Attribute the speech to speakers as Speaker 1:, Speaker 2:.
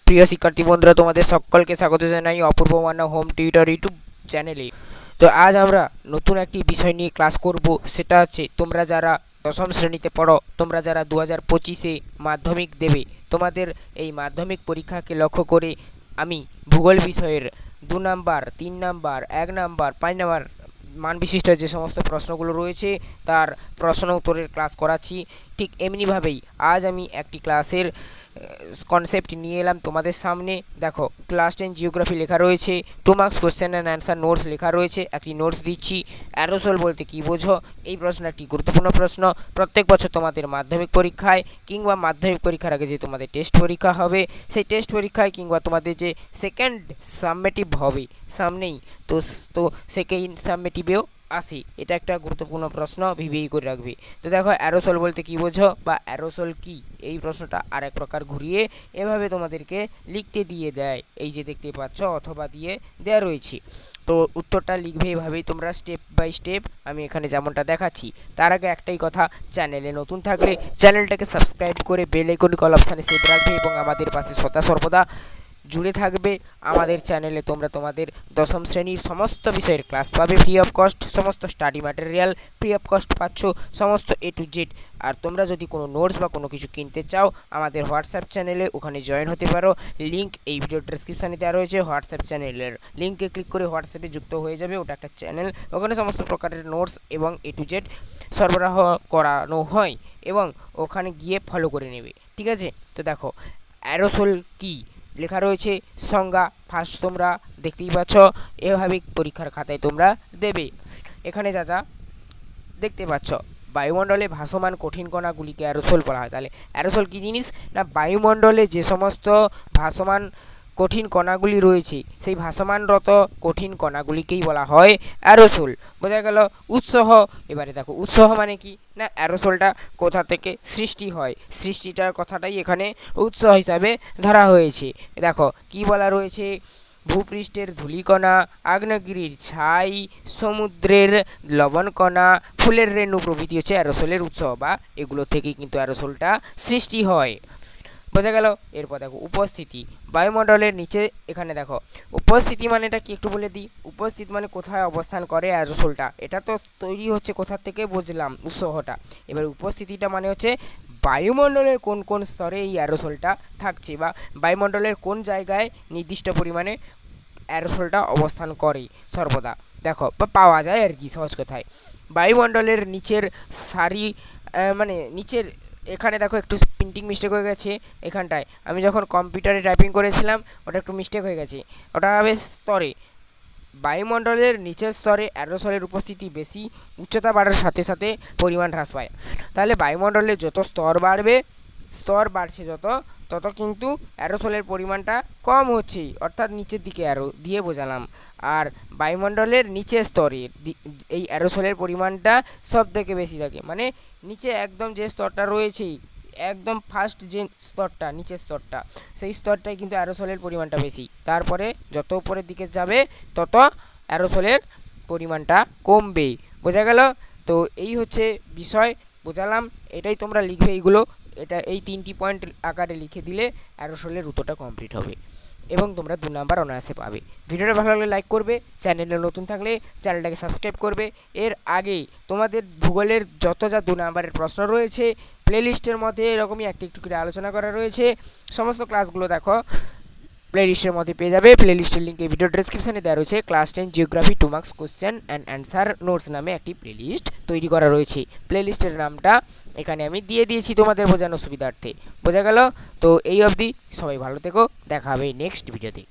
Speaker 1: প্রিয় শিক্ষার্থী বন্ধুরা, তোমাদের সকলকে স্বাগত জানাই অপূর্ব মান্না হোম টিউটর ইউটিউব চ্যানেলে। তো আজ আমরা নতুন একটি বিষয় নিয়ে ক্লাস করব। সেটা হচ্ছে তোমরা যারা দশম শ্রেণীতে পড়ো, তোমরা যারা 2025-এ মাধ্যমিক দেবে, তোমাদের এই মাধ্যমিক পরীক্ষাকে লক্ষ্য করে আমি ভূগোল বিষয়ের 2 নাম্বার, 3 নাম্বার, 1 নাম্বার, 5 নাম্বার মান বিশিষ্ট যে সমস্ত প্রশ্নগুলো রয়েছে তার প্রশ্ন উত্তরের ক্লাস করাচ্ছি। ঠিক এমনিভাবেই আজ আমি একটি ক্লাসের কনসেপ্ট নিয়ে এলাম তোমাদের সামনে। দেখো, ক্লাস 10 জিওগ্রাফি লেখা রয়েছে, 2 marks question and answer notes লেখা রয়েছে। একটি নোটস দিচ্ছি, অ্যারোসল বলতে কী বোঝো, এই প্রশ্ন একটি গুরুত্বপূর্ণ প্রশ্ন। প্রত্যেক বছর তোমাদের মাধ্যমিক পরীক্ষায় কিংবা মাধ্যমিক পরীক্ষার আগে যে তোমাদের টেস্ট পরীক্ষা হবে, সেই টেস্ট পরীক্ষায় কিংবা তোমাদের যে সেকেন্ড সাবমেটিভ হবে সামনেই, তো সেকেন্ড সাবমেটিভেও আসি। এটা একটা গুরুত্বপূর্ণ প্রশ্ন, ভিভিই করে রাখবে। তো দেখো, অ্যারোসল বলতে কী বোঝো বা অ্যারোসল কি, এই প্রশ্নটা আরেক প্রকার ঘুরিয়ে এভাবে তোমাদেরকে লিখতে দিয়ে দেয়। এই যে দেখতে পাচ্ছ অথবা দিয়ে দেওয়া রয়েছে, তো উত্তরটা লিখবে এভাবেই তোমরা স্টেপ বাই স্টেপ, আমি এখানে যেমনটা দেখাচ্ছি। তার আগে একটাই কথা, চ্যানেলে নতুন থাকলে চ্যানেলটাকে সাবস্ক্রাইব করে বেল আইকন কল অপশানে সেট রাখবে এবং আমাদের পাশে সদা সর্বদা জুড়ে থাকবে। আমাদের চ্যানেলে তোমরা তোমাদের দশম শ্রেণীর সমস্ত বিষয়ের ক্লাস পাবে ফ্রি অফ কস্ট, সমস্ত study material free of cost পাচ্ছ, সমস্ত এ টু জেড। আর তোমরা যদি কোনো নোটস বা কোনো কিছু কিনতে চাও, আমাদের হোয়াটসঅ্যাপ চ্যানেলে ওখানে জয়েন হতে পারো। লিঙ্ক এই ভিডিও ডেসক্রিপশানে দেওয়া রয়েছে। হোয়াটসঅ্যাপ চ্যানেলের লিঙ্কে ক্লিক করে হোয়াটসঅ্যাপে যুক্ত হয়ে যাবে। ওটা একটা চ্যানেল, ওখানে সমস্ত প্রকারের নোটস এবং এ টু জেড সরবরাহ করানো হয় এবং ওখানে গিয়ে ফলো করে নেবে, ঠিক আছে? তো দেখো, অ্যারোসল কি লেখা রয়েছে, সংজ্ঞা ফার্স্ট তোমরা দেখতেই পাচ্ছ, এভাবে পরীক্ষার খাতায় তোমরা দেবে। এখানে যা যা দেখতে পাচ্ছ, বায়ুমণ্ডলে ভাসমান কঠিন কণাগুলিকে অ্যারোসল বলা হয়। তাহলে অ্যারোসল কী জিনিস না, বায়ুমণ্ডলে যে সমস্ত ভাসমান কঠিন কণাগুলি রয়েছে, সেই ভাসমানরত কঠিন কণাগুলিকেই বলা হয় অ্যারোসল। বোঝা গেল? উৎসাহ, এবারে দেখো উৎসাহ মানে কি না, অ্যারোসলটা কোথা থেকে সৃষ্টি হয়, সৃষ্টিটার কথাটাই এখানে উৎস হিসাবে ধরা হয়েছে। দেখো কি বলা রয়েছে, ভূপৃষ্ঠের ধূলিকণা, আগ্নেয়গিরির ছাই, সমুদ্রের লবণকণা, ফুলের রেণু প্রভৃতি হচ্ছে অ্যারোসলের উৎস, বা এগুলো থেকেই কিন্তু অ্যারোসলটা সৃষ্টি হয়। বোঝা গেল? এরপর দেখো উপস্থিতি, বায়ুমণ্ডলের নিচে। এখানে দেখো উপস্থিতি মানেটা কি একটু বলে দিই। উপস্থিতি মানে কোথায় অবস্থান করে অ্যারোসলটা, এটা তো তৈরি হচ্ছে কোথা থেকে বুঝলাম, উৎসটা। এবার উপস্থিতিটা মানে হচ্ছে বায়ুমণ্ডলের কোন কোন স্তরে এই অ্যারোসলটা থাকছে, বা বায়ুমণ্ডলের কোন জায়গায় নির্দিষ্ট পরিমাণে অ্যারোসলটা অবস্থান করে সর্বদা। দেখো, বা পাওয়া যায় আর কি, সহজ কথায়। বায়ুমণ্ডলের নিচের সারি, মানে নিচের, এখানে দেখো একটু প্রিন্টিং মিস্টেক হয়ে গেছে এখানটায়, আমি যখন কম্পিউটারে টাইপিং করেছিলাম ওটা একটু মিস্টেক হয়ে গেছে। ওটা হবে স্তরে, বায়ুমণ্ডলের নিচের স্তরে অ্যারোসলের উপস্থিতি বেশি, উচ্চতা বাড়ার সাথে সাথে পরিমাণ হ্রাস পায়। তাহলে বায়ুমণ্ডলের যত স্তর বাড়বে, স্তর বাড়ছে যত, তত কিন্তু অ্যারোসলের পরিমাণটা কম হচ্ছে, অর্থাৎ নিচের দিকে অ্যারো দিয়ে বোঝালাম। আর বায়ুমণ্ডলের নিচের স্তরে এই অ্যারোসলের পরিমাণটা সব থেকে বেশি থাকে, মানে নিচে একদম যে স্তরটা রয়েছে, একদম ফার্স্ট যে স্তরটা, নিচের স্তরটা, সেই স্তরটাই কিন্তু অ্যারোসলের পরিমাণটা বেশি। তারপরে যত উপরের দিকে যাবে তত অ্যারোসলের পরিমাণটা কমবে। বোঝা গেল? তো এই হচ্ছে বিষয়, বোঝালাম। এটাই তোমরা লিখবে, এইগুলো, এটা এই 3টি পয়েন্ট আকারে লিখে দিলে অ্যারোসলের উত্তরটা কমপ্লিট হবে এবং তোমরা 2 নাম্বার অনায়াসে পাবে। ভিডিওটা ভালো লাগলে লাইক করবে, চ্যানেলে নতুন থাকলে চ্যানেলটাকে সাবস্ক্রাইব করবে। এর আগে তোমাদের ভূগোলের যত যা 2 নাম্বারের প্রশ্ন রয়েছে, প্লেলিস্টের মধ্যে এরকমই একটু একটু করে আলোচনা করা রয়েছে। সমস্ত ক্লাসগুলো দেখো প্লেলিস্টের মধ্যে পেয়ে যাবে। প্লেলিস্টের লিঙ্ক এই ভিডিও ডেসক্রিপশনে দেওয়া রয়েছে। Class 10 geography 2 marks question and answer notes নামে একটি প্লেলিস্ট তৈরি করা রয়েছে। প্লেলিস্টের নামটা এখানে আমি দিয়ে দিয়েছি তোমাদের বোঝানোর সুবিধার্থে। বোঝা গেল? তো এই অবধি সবাই ভালো থেকো, দেখা হবে নেক্সট ভিডিওতে।